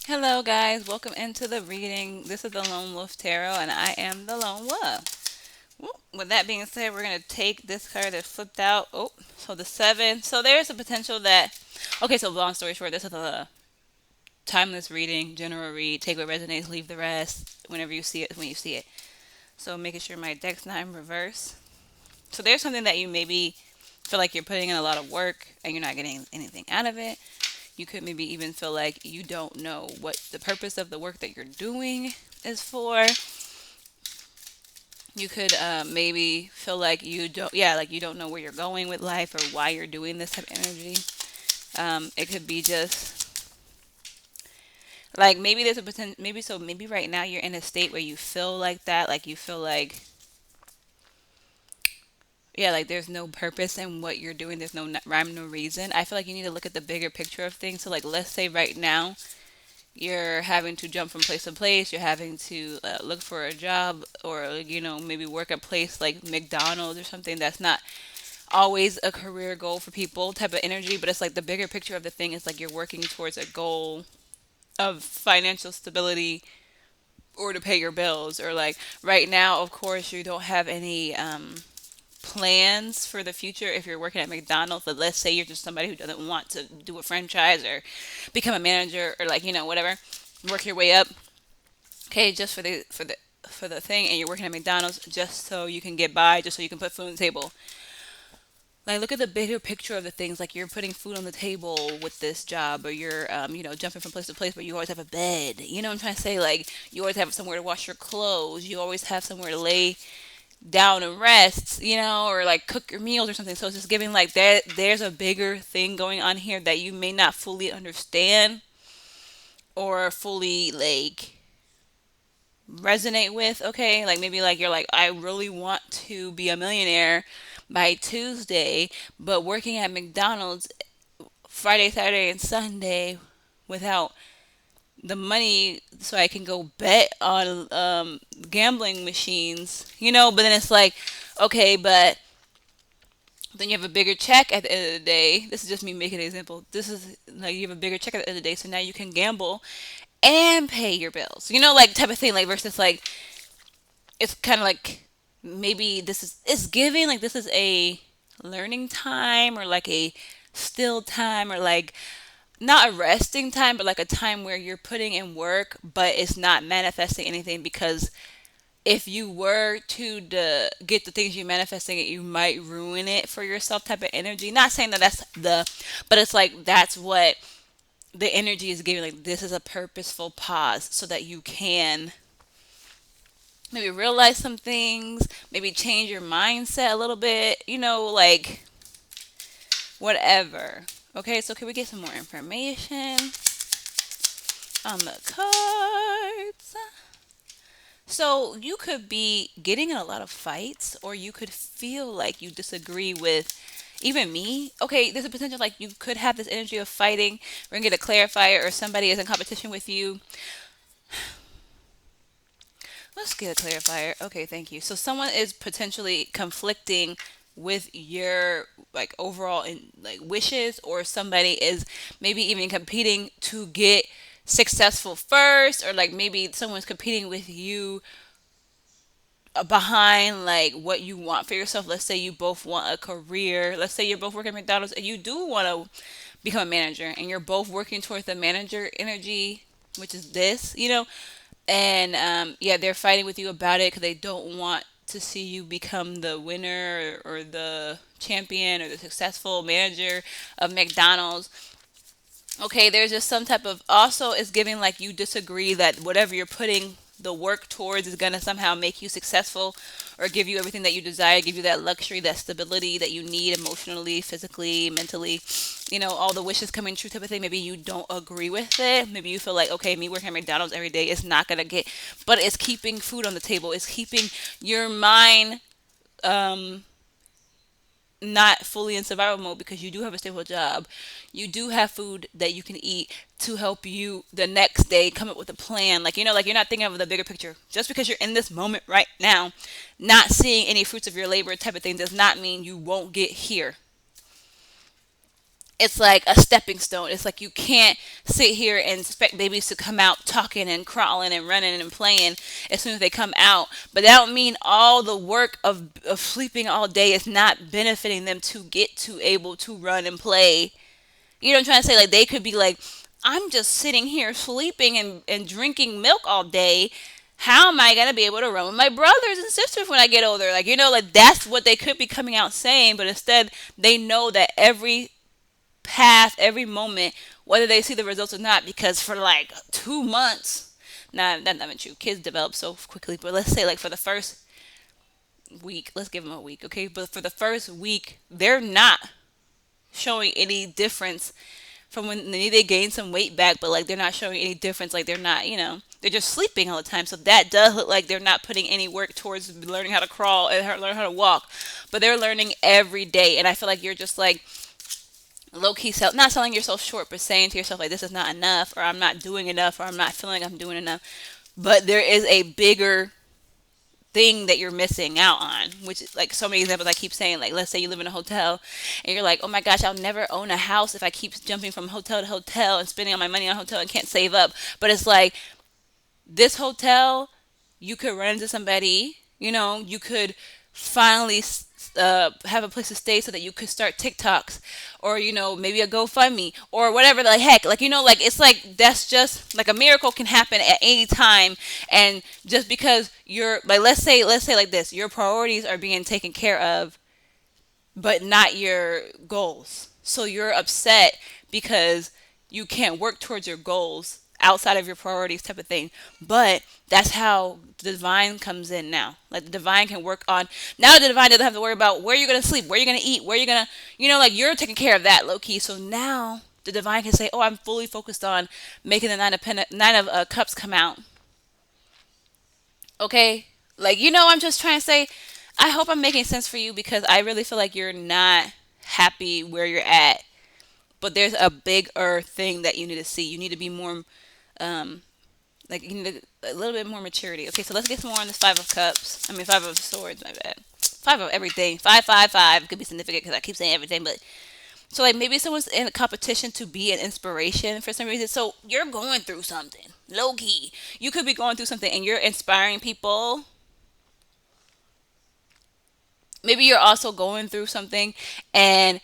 Hello, guys. Welcome into the reading. This is the Lone Wolf Tarot, and I am the Lone Wolf. Woo. With that being said, we're going to take this card that flipped out. Oh, so the seven. So there's a potential that. Okay, so long story short, this is a timeless reading, general read. Take what resonates, leave the rest. Whenever you see it, when you see it. So making sure my deck's not in reverse. So there's something that you maybe feel like you're putting in a lot of work and you're not getting anything out of it. You could maybe even feel like you don't know what the purpose of the work that you're doing is for. You could maybe feel like like you don't know where you're going with life or why you're doing this type of energy. It could be just like maybe there's a potential, maybe right now you're in a state where you feel like that, like you feel like, yeah, like there's no purpose in what you're doing. There's no rhyme, no reason. I feel like you need to look at the bigger picture of things. So, like, let's say right now you're having to jump from place to place. You're having to look for a job or, maybe work a place like McDonald's or something that's not always a career goal for people type of energy. But it's like the bigger picture of the thing is like you're working towards a goal of financial stability or to pay your bills. Or like right now, of course, you don't have any plans for the future if you're working at McDonald's. But let's say you're just somebody who doesn't want to do a franchise or become a manager or like, whatever, work your way up. Okay, just for the thing, and you're working at McDonald's just so you can get by, just so you can put food on the table. Like, look at the bigger picture of the things. Like, you're putting food on the table with this job, or you're, jumping from place to place, but you always have a bed. You know what I'm trying to say? Like, you always have somewhere to wash your clothes. You always have somewhere to lay down and rest, or like cook your meals or something. So it's just giving like that there's a bigger thing going on here that you may not fully understand or fully like resonate with. Okay, like maybe like you're like, I really want to be a millionaire by Tuesday, but working at McDonald's Friday, Saturday, and Sunday without the money so I can go bet on gambling machines, but then it's like, okay, but then you have a bigger check at the end of the day. This is just me making an example. This is like you have a bigger check at the end of the day, so now you can gamble and pay your bills. Like type of thing. Like versus like it's kind of like maybe this is it's giving like this is a learning time or like a still time or like not a resting time, but like a time where you're putting in work, but it's not manifesting anything because if you were to get the things you're manifesting it, you might ruin it for yourself type of energy. Not saying that but it's like that's what the energy is giving. Like this is a purposeful pause so that you can maybe realize some things, maybe change your mindset a little bit, like whatever. Okay, so can we get some more information on the cards? So you could be getting in a lot of fights, or you could feel like you disagree with even me. Okay, there's a potential like you could have this energy of fighting. We're gonna get a clarifier, or somebody is in competition with you. Let's get a clarifier. Okay, thank you. So someone is potentially conflicting with your like overall in like wishes, or somebody is maybe even competing to get successful first, or like maybe someone's competing with you behind like what you want for yourself. Let's say you both want a career. Let's say you're both working at McDonald's and you do want to become a manager, and you're both working towards the manager energy, which is this, and yeah, they're fighting with you about it because they don't want to see you become the winner or the champion or the successful manager of McDonald's. Okay, there's just some type of also is giving like you disagree that whatever you're putting the work towards is gonna somehow make you successful or give you everything that you desire, give you that luxury, that stability that you need emotionally, physically, mentally, all the wishes coming true type of thing. Maybe you don't agree with it. Maybe you feel like, okay, me working at McDonald's every day is not gonna get, but it's keeping food on the table. It's keeping your mind um not fully in survival mode because you do have a stable job. You do have food that you can eat to help you the next day come up with a plan. Like, like you're not thinking of the bigger picture. Just because you're in this moment right now, not seeing any fruits of your labor type of thing does not mean you won't get here. it's like a stepping stone. It's like you can't sit here and expect babies to come out talking and crawling and running and playing as soon as they come out. But that don't mean all the work of sleeping all day is not benefiting them to get to able to run and play. You know what I'm trying to say? Like they could be like, I'm just sitting here sleeping and drinking milk all day. How am I gonna be able to run with my brothers and sisters when I get older? Like, like that's what they could be coming out saying, but instead they know that every path, every moment, whether they see the results or not, because for like 2 months, nah, that's not even true. Kids develop so quickly, but let's say like for the first week, let's give them a week, okay? But for the first week, they're not showing any difference from when they gain some weight back, but like they're not showing any difference. Like they're not, they're just sleeping all the time. So that does look like they're not putting any work towards learning how to crawl and learn how to walk, but they're learning every day. And I feel like you're just like low key not selling yourself short, but saying to yourself like this is not enough, or I'm not doing enough, or I'm not feeling like I'm doing enough. But there is a bigger thing that you're missing out on, which is like so many examples I keep saying. Like, let's say you live in a hotel and you're like, oh my gosh, I'll never own a house if I keep jumping from hotel to hotel and spending all my money on hotel and can't save up. But it's like this hotel, you could run into somebody, you could finally have a place to stay so that you could start TikToks, or maybe a GoFundMe or whatever the heck. Like, like it's like that's just like a miracle can happen at any time. And just because you're like, let's say like this, your priorities are being taken care of, but not your goals. So you're upset because you can't work towards your goals outside of your priorities type of thing. But that's how the divine comes in now. Like the divine can work on now the divine doesn't have to worry about where you're gonna sleep, where you're gonna eat, where you're gonna like you're taking care of that low key. So now the divine can say, oh, I'm fully focused on making the nine of cups come out. Okay? Like, I'm just trying to say, I hope I'm making sense for you, because I really feel like you're not happy where you're at. But there's a bigger thing that you need to see. You need to be more, um, like, you need a little bit more maturity. Okay, so let's get some more on this Five of Cups. I mean, Five of Swords, my bad. Five of everything. Five, five, five. Could be significant because I keep saying everything, but so like maybe someone's in a competition to be an inspiration for some reason. So you're going through something, low key. You could be going through something and you're inspiring people. Maybe you're also going through something, and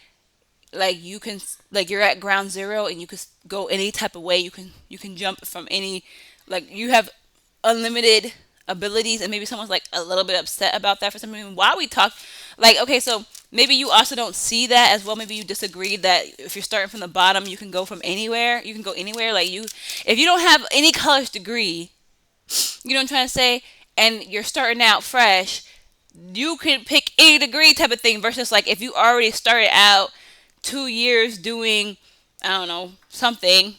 like you can, like you're at ground zero and you can go any type of way. You can jump from any, like you have unlimited abilities, and maybe someone's like a little bit upset about that for some reason. Why we talk, like, okay, so maybe you also don't see that as well. Maybe you disagree that if you're starting from the bottom, you can go from anywhere. You can go anywhere. Like if you don't have any college degree, you know what I'm trying to say, and you're starting out fresh, you can pick any degree type of thing, versus like if you already started out 2 years doing, I don't know, something.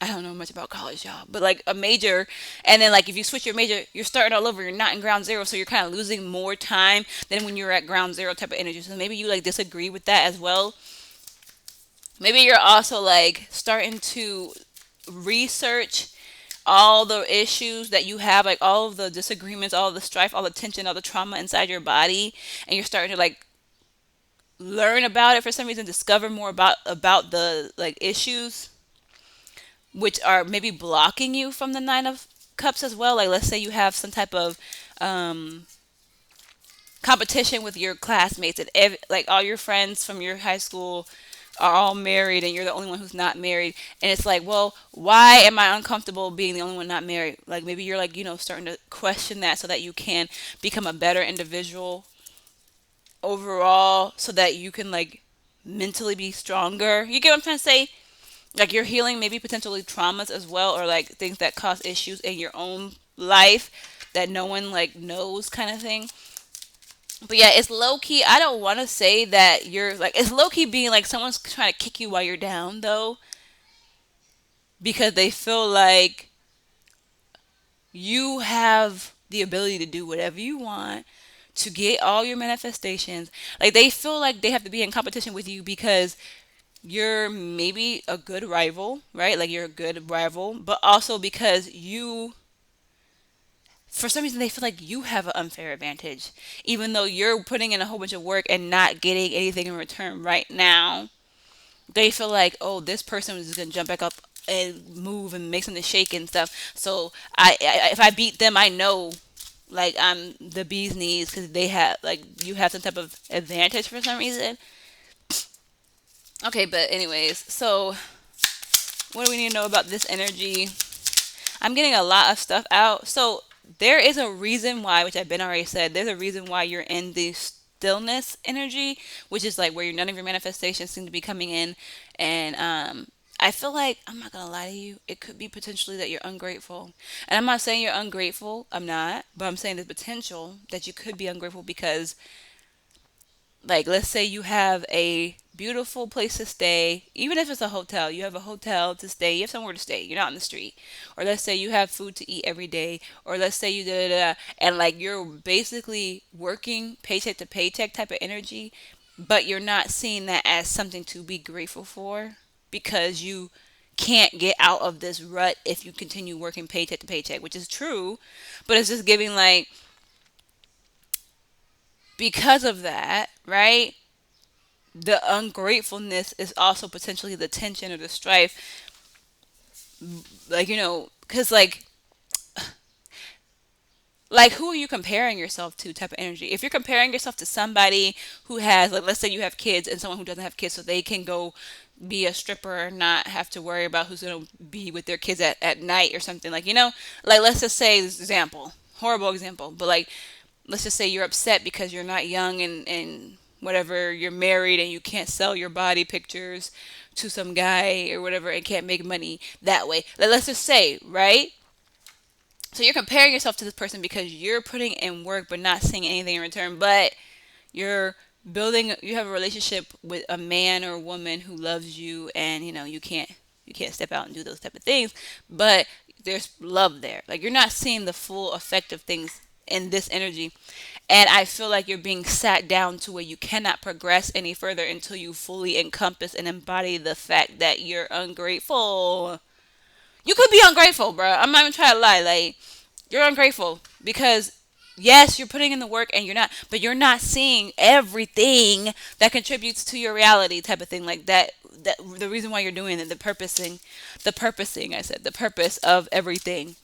I don't know much about college, y'all, but like a major, and then like if you switch your major, you're starting all over. You're not in ground zero, so you're kind of losing more time than when you're at ground zero type of energy. So maybe you like disagree with that as well. Maybe you're also like starting to research all the issues that you have, like all of the disagreements, all of the strife, all the tension, all the trauma inside your body, and you're starting to like learn about it for some reason, discover more about the like issues which are maybe blocking you from the Nine of Cups as well. Like let's say you have some type of um competition with your classmates, and like all your friends from your high school are all married and you're the only one who's not married, and it's like, well, why am I uncomfortable being the only one not married? Like maybe you're like, starting to question that so that you can become a better individual overall, so that you can like mentally be stronger. You get what I'm trying to say? Like you're healing maybe potentially traumas as well, or like things that cause issues in your own life that no one like knows kind of thing. But yeah, it's low key. I don't want to say that you're like, it's low key being like someone's trying to kick you while you're down though, because they feel like you have the ability to do whatever you want to get all your manifestations. Like they feel like they have to be in competition with you because you're maybe a good rival, right? Like you're a good rival, but also because for some reason, they feel like you have an unfair advantage, even though you're putting in a whole bunch of work and not getting anything in return right now. They feel like, oh, this person is gonna jump back up and move and make something shake and stuff. So if I beat them, I know like I'm the bee's knees because they have like you have some type of advantage for some reason. Okay, but anyways, so what do we need to know about this energy? I'm getting a lot of stuff out. So there is a reason why, which I've been already said, there's a reason why you're in the stillness energy, which is like where none of your manifestations seem to be coming in. And I feel like, I'm not going to lie to you, it could be potentially that you're ungrateful. And I'm not saying you're ungrateful, I'm not, but I'm saying the potential that you could be ungrateful because like let's say you have a beautiful place to stay, even if it's a hotel, you have a hotel to stay, you have somewhere to stay, you're not on the street. Or let's say you have food to eat every day, or let's say you da da da, and like you're basically working paycheck to paycheck type of energy, but you're not seeing that as something to be grateful for because you can't get out of this rut if you continue working paycheck to paycheck, which is true, but it's just giving like because of that, right? The ungratefulness is also potentially the tension or the strife, like because like who are you comparing yourself to type of energy. If you're comparing yourself to somebody who has, like, let's say you have kids and someone who doesn't have kids so they can go be a stripper and not have to worry about who's going to be with their kids at night or something, like like let's just say this example, horrible example, but like let's just say you're upset because you're not young and whatever, you're married and you can't sell your body pictures to some guy or whatever and can't make money that way. Like, let's just say, right? So you're comparing yourself to this person because you're putting in work but not seeing anything in return. But you're you have a relationship with a man or a woman who loves you, and you can't step out and do those type of things, but there's love there. Like you're not seeing the full effect of things in this energy. And I feel like you're being sat down to where you cannot progress any further until you fully encompass and embody the fact that you're ungrateful. You could be ungrateful, bro. I'm not even trying to lie. Like, you're ungrateful because yes, you're putting in the work and but you're not seeing everything that contributes to your reality type of thing like that. That the reason why you're doing it, the purposing, I said, the purpose of everything.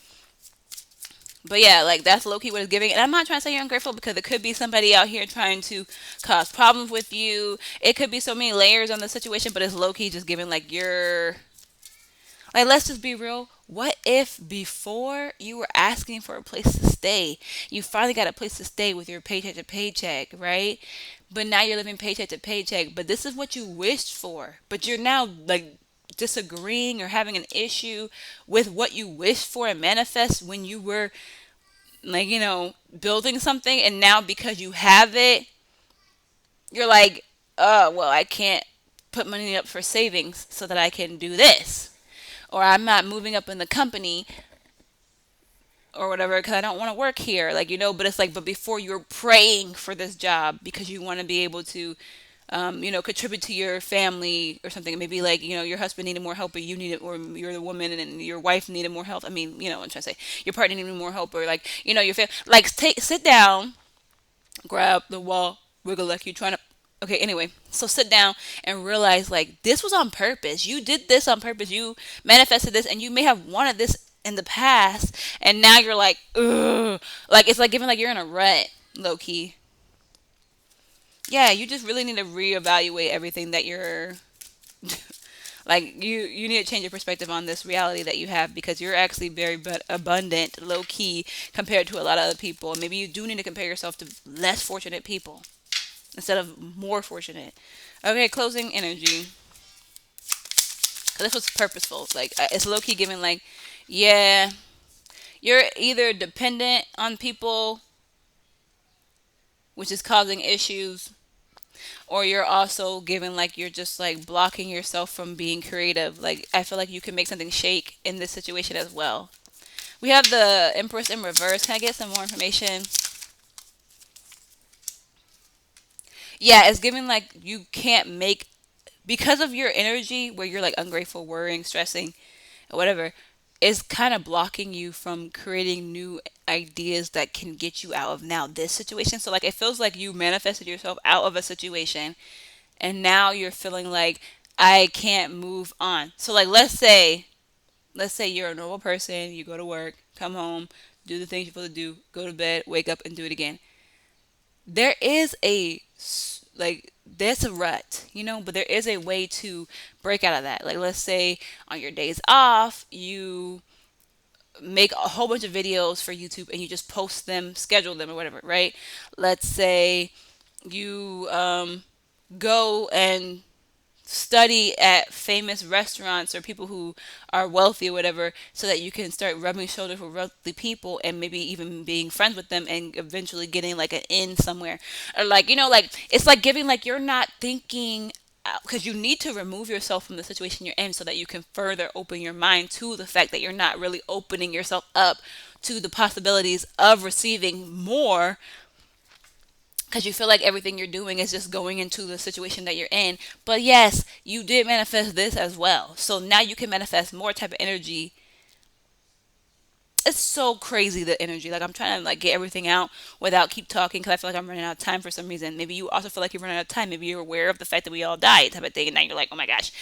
But yeah, like that's low key what it's giving. And I'm not trying to say you're ungrateful because it could be somebody out here trying to cause problems with you. It could be so many layers on the situation, but it's low key just giving like you're like, let's just be real. What if before you were asking for a place to stay, you finally got a place to stay with your paycheck to paycheck, right? But now you're living paycheck to paycheck, but this is what you wished for. But you're now like disagreeing or having an issue with what you wished for and manifest when you were like, building something, and now because you have it, you're like, oh, well, I can't put money up for savings so that I can do this, or I'm not moving up in the company or whatever because I don't want to work here. Like, but it's like, but before you're praying for this job because you want to be able to, contribute to your family or something. Maybe like, your husband needed more help or you needed, or you're the woman and your wife needed more help. I mean, what I'm trying to say. Your partner needed more help or like, your family. Like, sit down, grab the wall, wiggle like you're trying to. Okay, anyway, so sit down and realize like this was on purpose. You did this on purpose. You manifested this, and you may have wanted this in the past, and now you're like, ugh, like it's like giving like you're in a rut, low key. Yeah, you just really need to reevaluate everything that you're like. You need to change your perspective on this reality that you have because you're actually very but abundant, low key compared to a lot of other people. Maybe you do need to compare yourself to less fortunate people instead of more fortunate. Okay, closing energy. 'Cause this was purposeful. Like it's low key giving like, yeah, you're either dependent on people, which is causing issues, or you're also giving like you're just like blocking yourself from being creative. Like I feel like you can make something shake in this situation as well. We have the Empress in reverse. Can I get some more information? Yeah, it's giving like you can't make because of your energy where you're like ungrateful, worrying, stressing, or whatever, is kind of blocking you from creating new ideas that can get you out of now this situation. So like it feels like you manifested yourself out of a situation and now you're feeling like I can't move on. So like let's say you're a normal person, you go to work, come home, do the things you're supposed to do, go to bed, wake up and do it again. There is like there's a rut, but there is a way to break out of that. Like let's say on your days off, you make a whole bunch of videos for YouTube and you just post them, schedule them or whatever, right? Let's say you go and study at famous restaurants or people who are wealthy or whatever so that you can start rubbing shoulders with wealthy people and maybe even being friends with them and eventually getting like an in somewhere, or like like it's like giving, like you're not thinking, because you need to remove yourself from the situation you're in so that you can further open your mind to the fact that you're not really opening yourself up to the possibilities of receiving more, because you feel like everything you're doing is just going into the situation that you're in. But yes, you did manifest this as well. So now you can manifest more type of energy. It's so crazy, the energy. Like I'm trying to like get everything out without keep talking because I feel like I'm running out of time for some reason. Maybe you also feel like you're running out of time. Maybe you're aware of the fact that we all die type of thing, and now you're like, oh my gosh,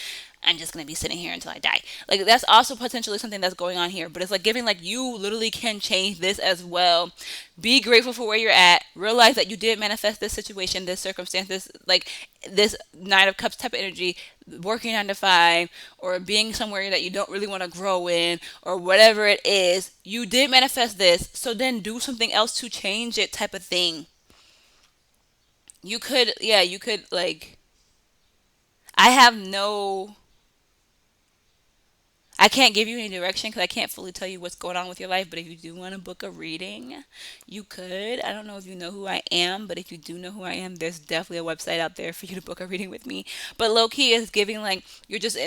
I'm just gonna be sitting here until I die. Like that's also potentially something that's going on here. But it's like giving, like you literally can change this as well. Be grateful for where you're at. Realize that you did manifest this situation, this circumstance, this Nine of Cups type of energy, working 9 to 5, or being somewhere that you don't really want to grow in, or whatever it is. You did manifest this, so then do something else to change it, type of thing. You could like. I have no I can't give you any direction because I can't fully tell you what's going on with your life. But if you do want to book a reading, you could. I don't know if you know who I am, but if you do know who I am, there's definitely a website out there for you to book a reading with me. But low key is giving, like you're just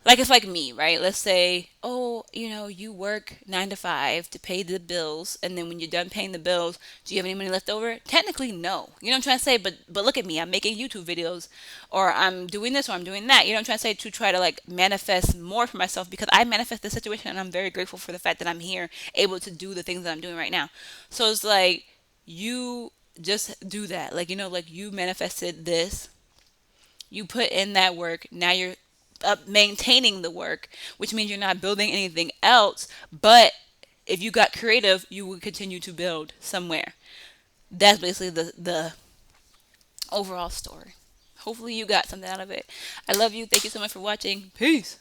like, it's like me, right? Let's say, oh, you work 9 to 5 to pay the bills, and then when you're done paying the bills, do you have any money left over? Technically, no. You know what I'm trying to say? But look at me, I'm making YouTube videos, or I'm doing this, or I'm doing that. You know what I'm trying to say? To try to like manifest more for myself, because I manifest the situation, and I'm very grateful for the fact that I'm here, able to do the things that I'm doing right now. So it's like you just do that, like like you manifested this, you put in that work. Now you're up maintaining the work, which means you're not building anything else. But if you got creative, you would continue to build somewhere. That's basically the overall story. Hopefully you got something out of it. I love you. Thank you so much for watching. Peace.